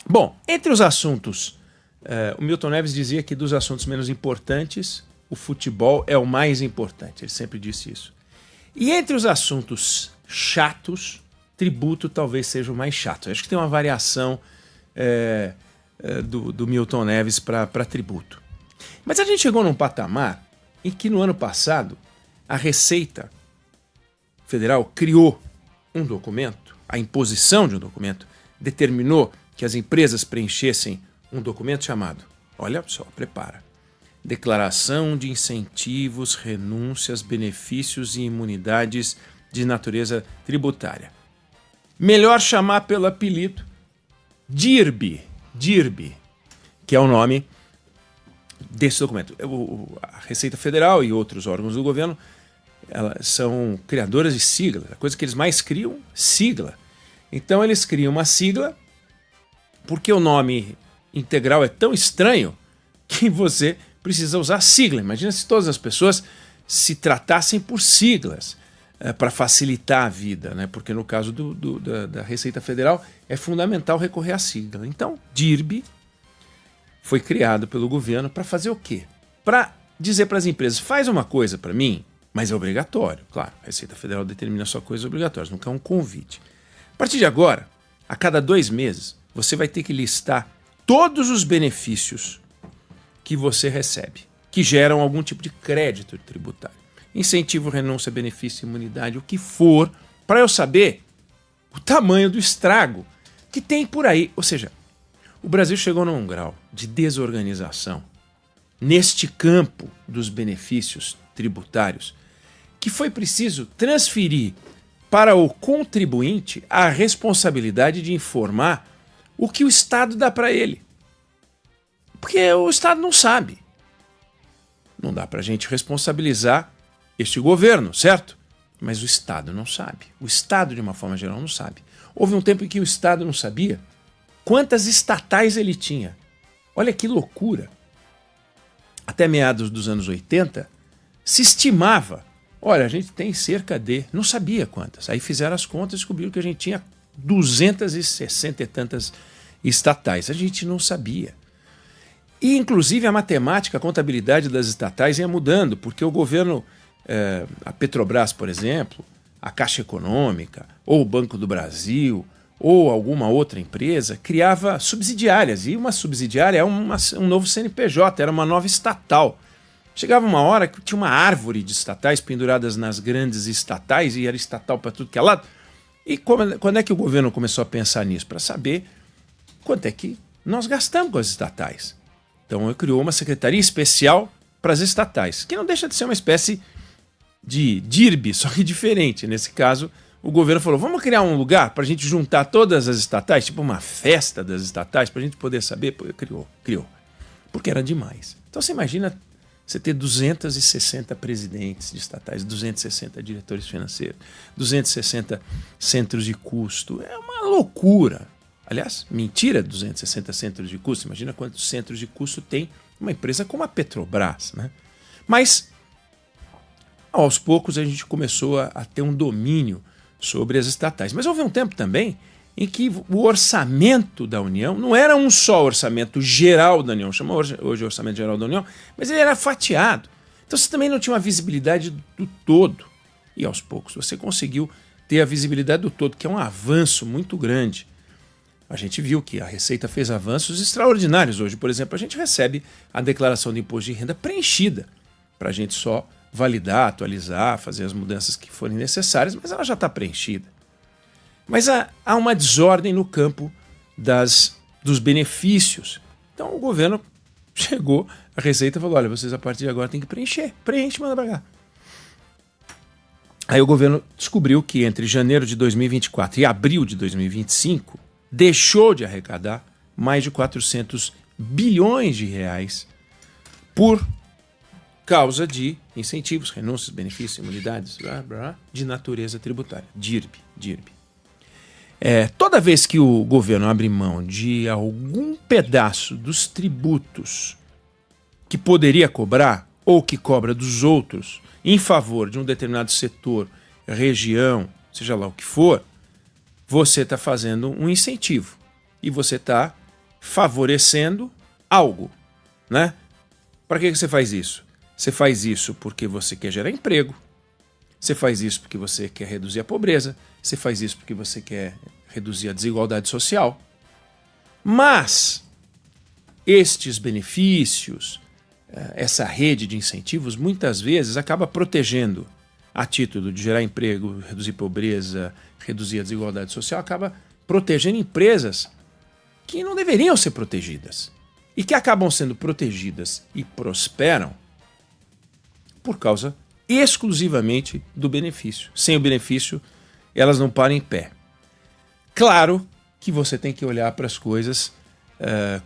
Bom, entre os assuntos, o Milton Neves dizia que dos assuntos menos importantes, o futebol é o mais importante. Ele sempre disse isso. E entre os assuntos chatos, tributo talvez seja o mais chato. Eu acho que tem uma variação do Milton Neves para tributo. Mas a gente chegou num patamar em que no ano passado a Receita Federal criou um documento, a imposição de um documento, determinou que as empresas preenchessem um documento chamado, olha só, prepara, Declaração de Incentivos, Renúncias, Benefícios e Imunidades de Natureza Tributária. Melhor chamar pelo apelido DIRB, que é o nome desse documento. A Receita Federal e outros órgãos do governo, elas são criadoras de siglas. A coisa que eles mais criam, sigla. Então eles criam uma sigla porque o nome integral é tão estranho que você precisa usar sigla. Imagina se todas as pessoas se tratassem por siglas para facilitar a vida, né? Porque no caso da Receita Federal é fundamental recorrer à sigla. Então, DIRB foi criado pelo governo para fazer o quê? Para dizer para as empresas, faz uma coisa para mim, mas é obrigatório. Claro, a Receita Federal determina só coisas obrigatórias, nunca é um convite. A partir de agora, a cada 2 meses, você vai ter que listar todos os benefícios que você recebe, que geram algum tipo de crédito tributário. Incentivo, renúncia, benefício, imunidade, o que for, para eu saber o tamanho do estrago que tem por aí. Ou seja, o Brasil chegou num grau de desorganização neste campo dos benefícios tributários que foi preciso transferir para o contribuinte a responsabilidade de informar o que o Estado dá para ele. Porque o Estado não sabe. Não dá para a gente responsabilizar este governo, certo? Mas o Estado não sabe. O Estado, de uma forma geral, não sabe. Houve um tempo em que o Estado não sabia quantas estatais ele tinha. Olha que loucura. Até meados dos anos 80, se estimava, olha, a gente tem cerca de... Não sabia quantas. Aí fizeram as contas e descobriram que a gente tinha 260 e tantas estatais. A gente não sabia. E, inclusive, a matemática, a contabilidade das estatais ia mudando, porque o governo, a Petrobras, por exemplo, a Caixa Econômica, ou o Banco do Brasil, ou alguma outra empresa, criava subsidiárias. E uma subsidiária é um novo CNPJ, era uma nova estatal. Chegava uma hora que tinha uma árvore de estatais penduradas nas grandes estatais, e era estatal para tudo que é lado. E quando é que o governo começou a pensar nisso? Para saber quanto é que nós gastamos com as estatais. Então, ele criou uma secretaria especial para as estatais, que não deixa de ser uma espécie de DIRB, só que diferente. Nesse caso, o governo falou, vamos criar um lugar para a gente juntar todas as estatais, tipo uma festa das estatais, para a gente poder saber. Pô, criou. Porque era demais. Então, você imagina você ter 260 presidentes de estatais, 260 diretores financeiros, 260 centros de custo. É uma loucura. Aliás, mentira, 260 centros de custo. Imagina quantos centros de custo tem uma empresa como a Petrobras, né? Mas, aos poucos, a gente começou a ter um domínio sobre as estatais. Mas houve um tempo também em que o orçamento da União não era um só orçamento geral da União, chama hoje orçamento geral da União, mas ele era fatiado. Então você também não tinha uma visibilidade do todo. E, aos poucos, você conseguiu ter a visibilidade do todo, que é um avanço muito grande. A gente viu que a Receita fez avanços extraordinários hoje. Por exemplo, a gente recebe a declaração de imposto de renda preenchida para a gente só validar, atualizar, fazer as mudanças que forem necessárias, mas ela já está preenchida. Mas há uma desordem no campo dos benefícios. Então o governo chegou, a Receita falou, olha, vocês a partir de agora têm que preencher. Preenche, manda para cá. Aí o governo descobriu que entre janeiro de 2024 e abril de 2025, deixou de arrecadar mais de 400 bilhões de reais por causa de incentivos, renúncias, benefícios, imunidades, de natureza tributária. DIRB. Toda vez que o governo abre mão de algum pedaço dos tributos que poderia cobrar ou que cobra dos outros em favor de um determinado setor, região, seja lá o que for, você está fazendo um incentivo e você está favorecendo algo, né? Para que você faz isso? Você faz isso porque você quer gerar emprego, você faz isso porque você quer reduzir a pobreza, você faz isso porque você quer reduzir a desigualdade social. Mas estes benefícios, essa rede de incentivos, muitas vezes acaba protegendo, a título de gerar emprego, reduzir pobreza, reduzir a desigualdade social, acaba protegendo empresas que não deveriam ser protegidas e que acabam sendo protegidas e prosperam por causa exclusivamente do benefício. Sem o benefício, elas não param em pé. Claro que você tem que olhar para as coisas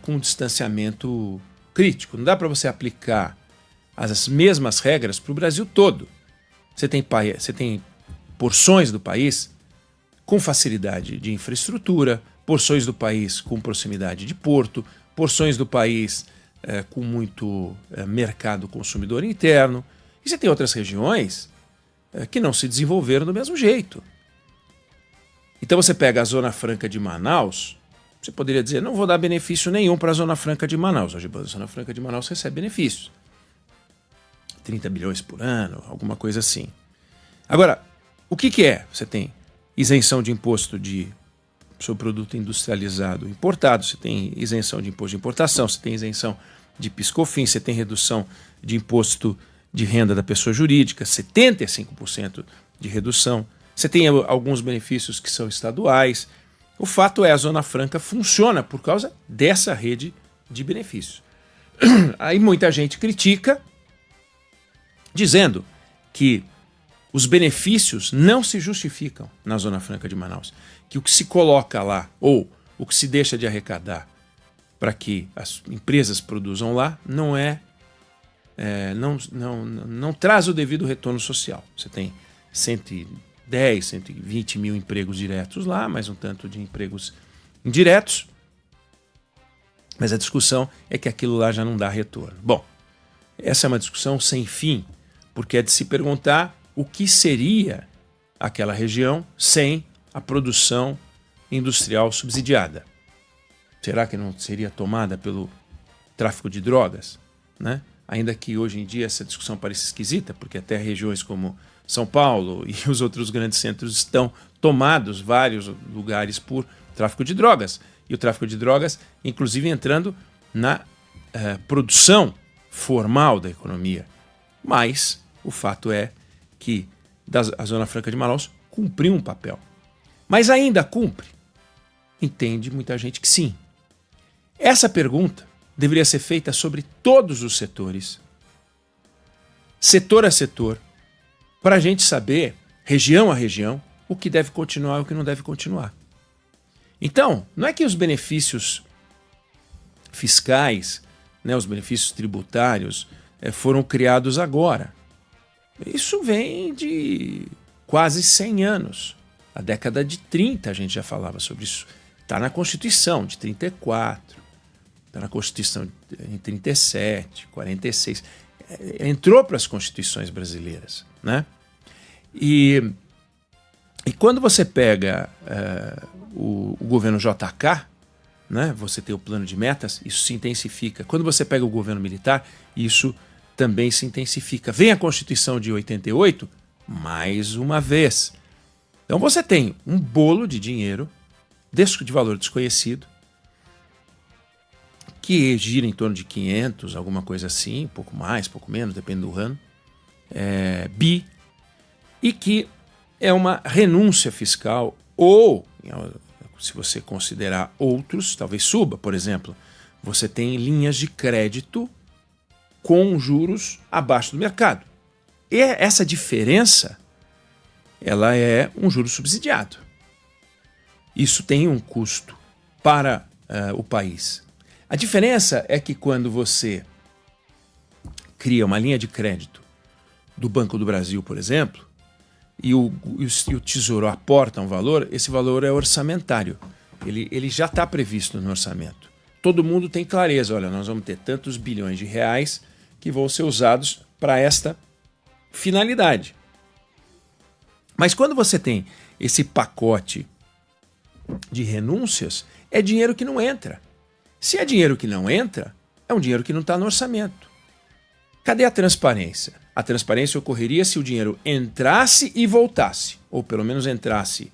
com um distanciamento crítico. Não dá para você aplicar as mesmas regras para o Brasil todo. Você tem porções do país com facilidade de infraestrutura, porções do país com proximidade de porto, porções do país com muito mercado consumidor interno. E você tem outras regiões que não se desenvolveram do mesmo jeito. Então você pega a Zona Franca de Manaus, você poderia dizer, não vou dar benefício nenhum para a Zona Franca de Manaus. Hoje a Zona Franca de Manaus recebe benefícios. 30 bilhões por ano, alguma coisa assim. Agora, o que é? Você tem isenção de imposto de seu produto industrializado importado, você tem isenção de imposto de importação, você tem isenção de PIS/COFINS, você tem redução de imposto de renda da pessoa jurídica, 75% de redução. Você tem alguns benefícios que são estaduais. O fato é, a Zona Franca funciona por causa dessa rede de benefícios. Aí muita gente critica, dizendo que os benefícios não se justificam na Zona Franca de Manaus, que o que se coloca lá, ou o que se deixa de arrecadar para que as empresas produzam lá, não traz o devido retorno social. Você tem 110, 120 mil empregos diretos lá, mais um tanto de empregos indiretos, mas a discussão é que aquilo lá já não dá retorno. Bom, essa é uma discussão sem fim, porque é de se perguntar o que seria aquela região sem a produção industrial subsidiada. Será que não seria tomada pelo tráfico de drogas, né? Ainda que hoje em dia essa discussão pareça esquisita, porque até regiões como São Paulo e os outros grandes centros estão tomados, vários lugares, por tráfico de drogas. E o tráfico de drogas, inclusive, entrando na produção formal da economia. Mas o fato é que a Zona Franca de Manaus cumpriu um papel. Mas ainda cumpre? Entende muita gente que sim. Essa pergunta deveria ser feita sobre todos os setores, setor a setor, para a gente saber, região a região, o que deve continuar e o que não deve continuar. Então, não é que os benefícios fiscais, né, os benefícios tributários, foram criados agora. Isso vem de quase 100 anos. A década de 30 a gente já falava sobre isso. Está na Constituição de 34, está na Constituição em 37, 46. Entrou para as constituições brasileiras, né? E quando você pega o governo JK, né, você tem o plano de metas, isso se intensifica. Quando você pega o governo militar, isso também se intensifica. Vem a Constituição de 88, mais uma vez. Então você tem um bolo de dinheiro de valor desconhecido, que gira em torno de 500, alguma coisa assim, pouco mais, pouco menos, depende do ano, bi, e que é uma renúncia fiscal, ou, se você considerar outros, talvez suba. Por exemplo, você tem linhas de crédito com juros abaixo do mercado. E essa diferença, ela é um juro subsidiado. Isso tem um custo para o país. A diferença é que quando você cria uma linha de crédito do Banco do Brasil, por exemplo, e o Tesouro aporta um valor, esse valor é orçamentário. Ele já está previsto no orçamento. Todo mundo tem clareza, olha, nós vamos ter tantos bilhões de reais que vão ser usados para esta finalidade. Mas quando você tem esse pacote de renúncias, é dinheiro que não entra. Se é dinheiro que não entra, é um dinheiro que não está no orçamento. Cadê a transparência? A transparência ocorreria se o dinheiro entrasse e voltasse, ou pelo menos entrasse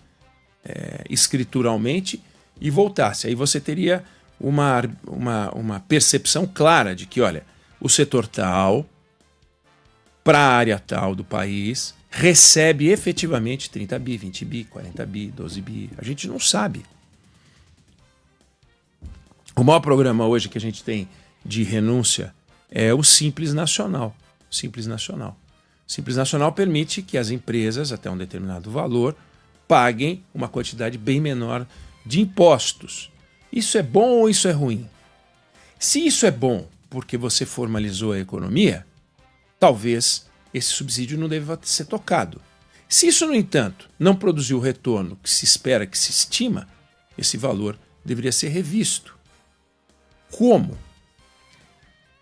escrituralmente e voltasse. Aí você teria uma percepção clara de que, olha, o setor tal, para a área tal do país, recebe efetivamente 30 bi, 20 bi, 40 bi, 12 bi. A gente não sabe. O maior programa hoje que a gente tem de renúncia é o Simples Nacional. Simples Nacional. Simples Nacional permite que as empresas, até um determinado valor, paguem uma quantidade bem menor de impostos. Isso é bom ou isso é ruim? Se isso é bom porque você formalizou a economia, talvez esse subsídio não deva ser tocado. Se isso, no entanto, não produziu o retorno que se espera, que se estima, esse valor deveria ser revisto. Como?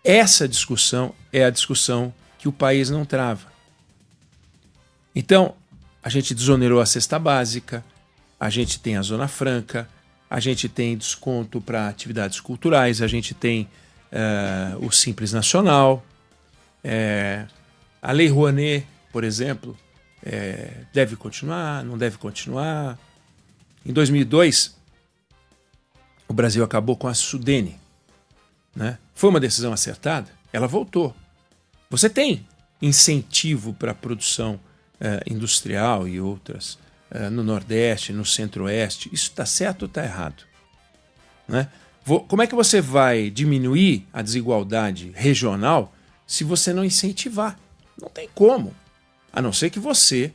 Essa discussão é a discussão que o país não trava. Então, a gente desonerou a cesta básica, a gente tem a Zona Franca, a gente tem desconto para atividades culturais, a gente tem o Simples Nacional, a Lei Rouanet, por exemplo, deve continuar, não deve continuar. Em 2002, o Brasil acabou com a Sudene, né? Foi uma decisão acertada? Ela voltou. Você tem incentivo para a produção industrial e outras no Nordeste, no Centro-Oeste. Isso está certo ou está errado? Né? Como é que você vai diminuir a desigualdade regional se você não incentivar? Não tem como. A não ser que você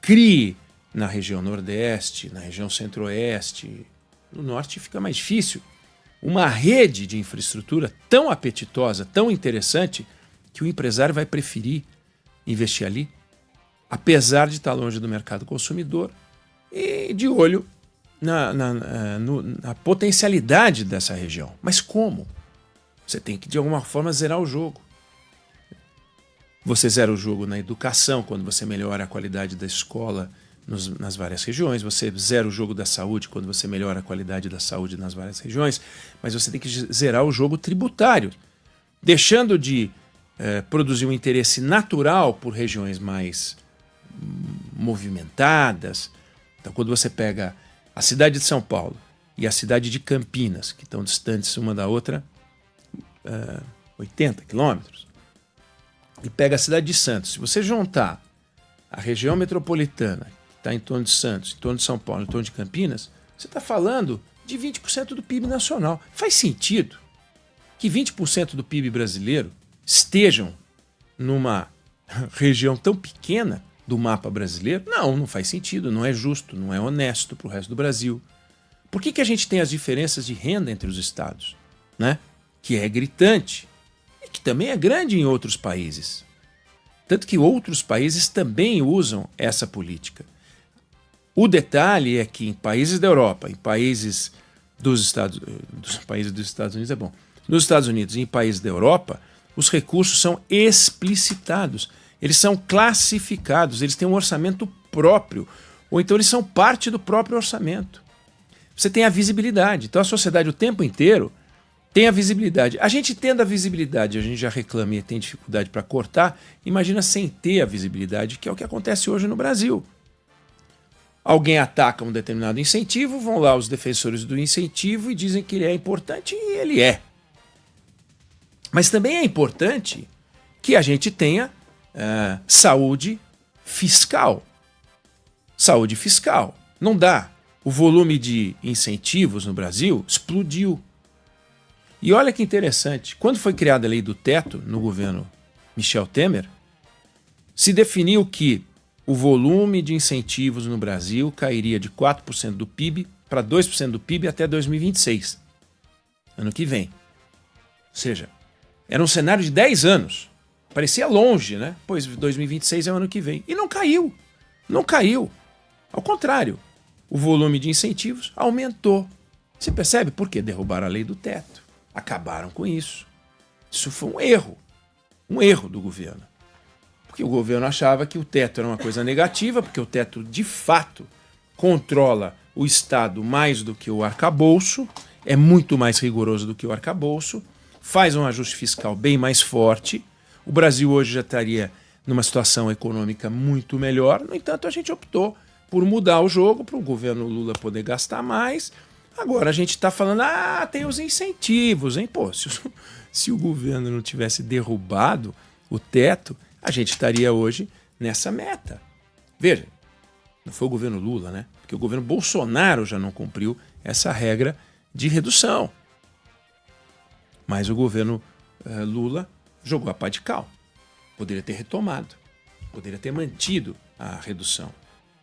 crie na região Nordeste, na região Centro-Oeste. No Norte fica mais difícil. Uma rede de infraestrutura tão apetitosa, tão interessante, que o empresário vai preferir investir ali, apesar de estar longe do mercado consumidor e de olho na potencialidade dessa região. Mas como? Você tem que, de alguma forma, zerar o jogo. Você zera o jogo na educação, quando você melhora a qualidade da escola nas várias regiões. Você zera o jogo da saúde, quando você melhora a qualidade da saúde nas várias regiões. Mas você tem que zerar o jogo tributário, deixando de produzir um interesse natural por regiões mais movimentadas. Então, quando você pega a cidade de São Paulo e a cidade de Campinas, que estão distantes uma da outra 80 quilômetros, e pega a cidade de Santos, se você juntar a região metropolitana, que está em torno de Santos, em torno de São Paulo, em torno de Campinas, você está falando de 20% do PIB nacional. Faz sentido que 20% do PIB brasileiro estejam numa região tão pequena do mapa brasileiro? Não faz sentido, não é justo, não é honesto para o resto do Brasil. Por que a gente tem as diferenças de renda entre os estados, né? Que é gritante e que também é grande em outros países. Tanto que outros países também usam essa política. O detalhe é que em países da Europa, em países dos Estados Unidos é bom, nos Estados Unidos e em países da Europa, os recursos são explicitados, eles são classificados, eles têm um orçamento próprio, ou então eles são parte do próprio orçamento. Você tem a visibilidade. Então a sociedade o tempo inteiro tem a visibilidade. A gente tendo a visibilidade, a gente já reclama e tem dificuldade para cortar, imagina sem ter a visibilidade, que é o que acontece hoje no Brasil. Alguém ataca um determinado incentivo, vão lá os defensores do incentivo e dizem que ele é importante, e ele é. Mas também é importante que a gente tenha saúde fiscal. Saúde fiscal. Não dá. O volume de incentivos no Brasil explodiu. E olha que interessante, quando foi criada a lei do teto no governo Michel Temer, se definiu que o volume de incentivos no Brasil cairia de 4% do PIB para 2% do PIB até 2026, ano que vem. Ou seja, era um cenário de 10 anos. Parecia longe, né? Pois 2026 é o ano que vem. E não caiu. Não caiu. Ao contrário, o volume de incentivos aumentou. Você percebe por que derrubaram a lei do teto? Acabaram com isso. Isso foi um erro do governo. Porque o governo achava que o teto era uma coisa negativa, porque o teto, de fato, controla o Estado mais do que o arcabouço. é muito mais rigoroso do que o arcabouço, faz um ajuste fiscal bem mais forte. O Brasil hoje já estaria numa situação econômica muito melhor. No entanto, a gente optou por mudar o jogo para o governo Lula poder gastar mais. Agora a gente está falando, tem os incentivos, hein? Pô, se o governo não tivesse derrubado o teto, a gente estaria hoje nessa meta. Veja, não foi o governo Lula, né? Porque o governo Bolsonaro já não cumpriu essa regra de redução. Mas o governo Lula jogou a pá de cal. Poderia ter retomado, poderia ter mantido a redução,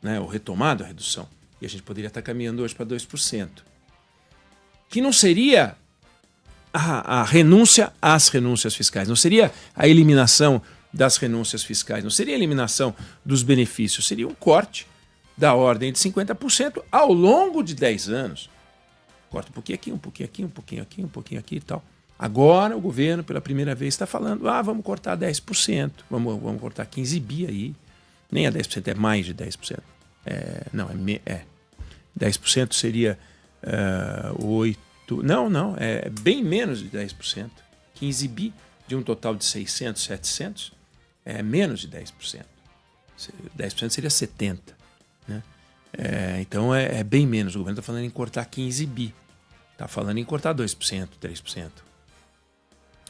né? Ou retomado a redução. E a gente poderia estar caminhando hoje para 2%. Que não seria a renúncia às renúncias fiscais, não seria a eliminação das renúncias fiscais, não seria a eliminação dos benefícios, seria um corte da ordem de 50% ao longo de 10 anos. Corta um pouquinho aqui, um pouquinho aqui, um pouquinho aqui, um pouquinho aqui e tal. Agora o governo, pela primeira vez, está falando, vamos cortar 10%, vamos cortar 15 bi aí. Nem é 10%, é mais de 10%. 10% seria 8%. Não, é bem menos de 10%. 15 bi de um total de 600, 700, é menos de 10%. 10% seria 70%. Né? Então é bem menos. O governo está falando em cortar 15 bi. Está falando em cortar 2%, 3%.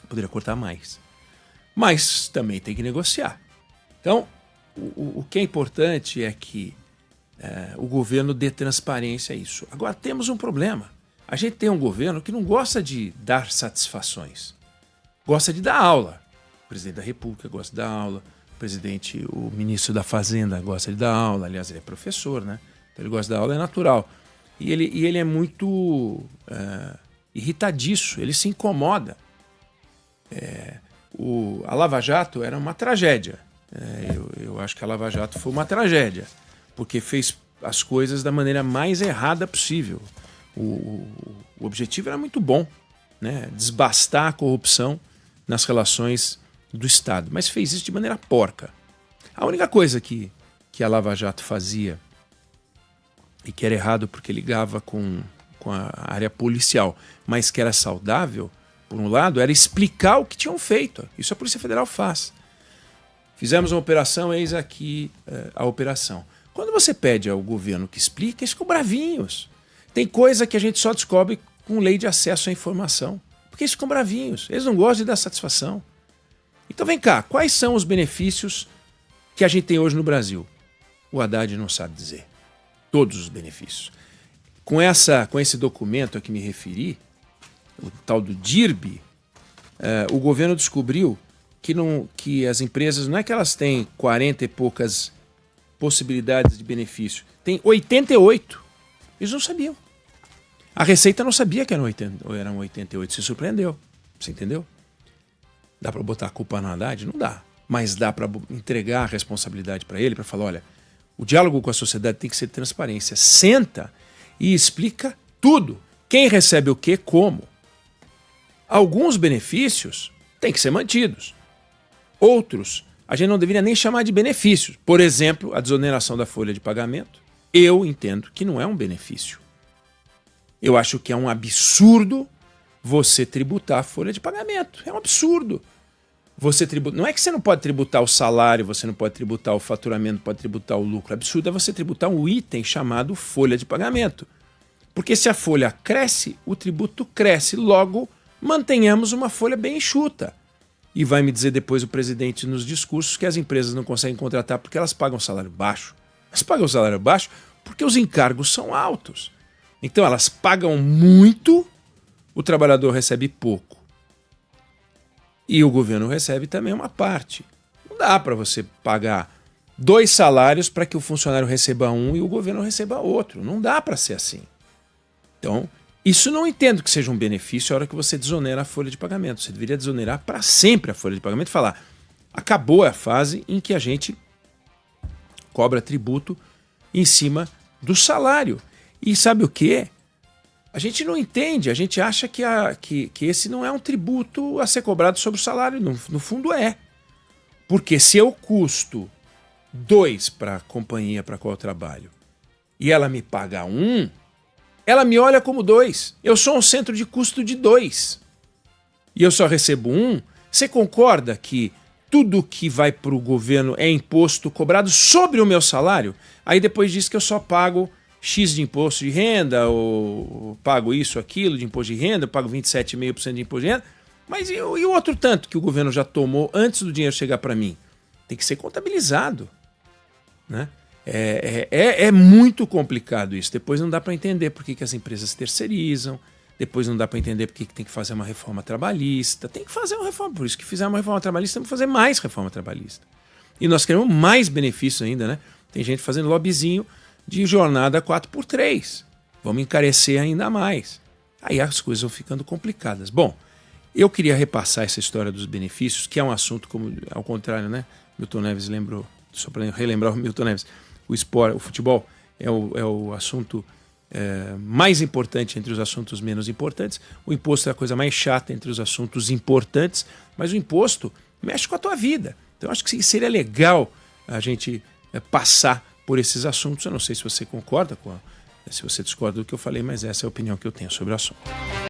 Poderia cortar mais. Mas também tem que negociar. Então, o que é importante é que o governo dê transparência a isso. Agora, temos um problema. A gente tem um governo que não gosta de dar satisfações. Gosta de dar aula. O presidente da República gosta de dar aula. O ministro da Fazenda gosta de dar aula. Aliás, ele é professor, né? Então, ele gosta de dar aula, é natural. E ele é muito irritadiço. Ele se incomoda. A Lava Jato era uma tragédia. Eu acho que a Lava Jato foi uma tragédia. Porque fez as coisas da maneira mais errada possível. O objetivo era muito bom, né? Desbastar a corrupção nas relações do Estado, mas fez isso de maneira porca. A única coisa que a Lava Jato fazia, e que era errado porque ligava com a área policial, mas que era saudável, por um lado, era explicar o que tinham feito. Isso a Polícia Federal faz. Fizemos uma operação, eis aqui a operação. Quando você pede ao governo que explique, eles ficam bravinhos. Tem coisa que a gente só descobre com lei de acesso à informação. Porque eles ficam bravinhos. Eles não gostam de dar satisfação. Então vem cá, quais são os benefícios que a gente tem hoje no Brasil? O Haddad não sabe dizer. Todos os benefícios. Com esse documento a que me referi, o tal do DIRB, o governo descobriu que as empresas, não é que elas têm 40 e poucas possibilidades de benefício, tem 88. Eles não sabiam. A Receita não sabia que eram 88, se surpreendeu. Você entendeu? Dá para botar a culpa no Haddad? Não dá. Mas dá para entregar a responsabilidade para ele, para falar, olha, o diálogo com a sociedade tem que ser transparência. Senta e explica tudo. Quem recebe o quê, como. Alguns benefícios têm que ser mantidos. Outros, a gente não deveria nem chamar de benefícios. Por exemplo, a desoneração da folha de pagamento. Eu entendo que não é um benefício. Eu acho que é um absurdo você tributar a folha de pagamento. É um absurdo. Não é que você não pode tributar o salário, você não pode tributar o faturamento, pode tributar o lucro. O absurdo é você tributar um item chamado folha de pagamento. Porque se a folha cresce, o tributo cresce. Logo, mantenhamos uma folha bem enxuta. E vai me dizer depois o presidente nos discursos que as empresas não conseguem contratar porque elas pagam salário baixo. Elas pagam salário baixo porque os encargos são altos. Então elas pagam muito, o trabalhador recebe pouco. E o governo recebe também uma parte. Não dá para você pagar 2 salários para que o funcionário receba um e o governo receba outro. Não dá para ser assim. Então, isso não entendo que seja um benefício a hora que você desonera a folha de pagamento. Você deveria desonerar para sempre a folha de pagamento e falar, acabou a fase em que a gente cobra tributo em cima do salário. E sabe o quê? A gente não entende, a gente acha que esse não é um tributo a ser cobrado sobre o salário. No fundo é. Porque se eu custo 2 para a companhia para qual eu trabalho e ela me paga 1, ela me olha como 2. Eu sou um centro de custo de 2. E eu só recebo 1. Você concorda que tudo que vai para o governo é imposto cobrado sobre o meu salário? Aí depois diz que eu só pago X de imposto de renda, ou pago isso, aquilo de imposto de renda, eu pago 27,5% de imposto de renda. Mas e o outro tanto que o governo já tomou antes do dinheiro chegar para mim? Tem que ser contabilizado, né? É muito complicado isso. Depois não dá para entender por que as empresas terceirizam. Depois não dá para entender por que tem que fazer uma reforma trabalhista. Tem que fazer uma reforma. Por isso que fizer uma reforma trabalhista, temos que fazer mais reforma trabalhista. E nós queremos mais benefícios ainda, né? Tem gente fazendo lobbyzinho de jornada 4x3. Vamos encarecer ainda mais. Aí as coisas vão ficando complicadas. Bom, eu queria repassar essa história dos benefícios, que é um assunto, como ao contrário, né? Milton Neves lembrou, só para relembrar o Milton Neves, o futebol é o assunto mais importante entre os assuntos menos importantes. O imposto é a coisa mais chata entre os assuntos importantes, mas o imposto mexe com a tua vida. Então acho que seria legal a gente passar por esses assuntos. Eu não sei se você concorda se você discorda do que eu falei, mas essa é a opinião que eu tenho sobre o assunto.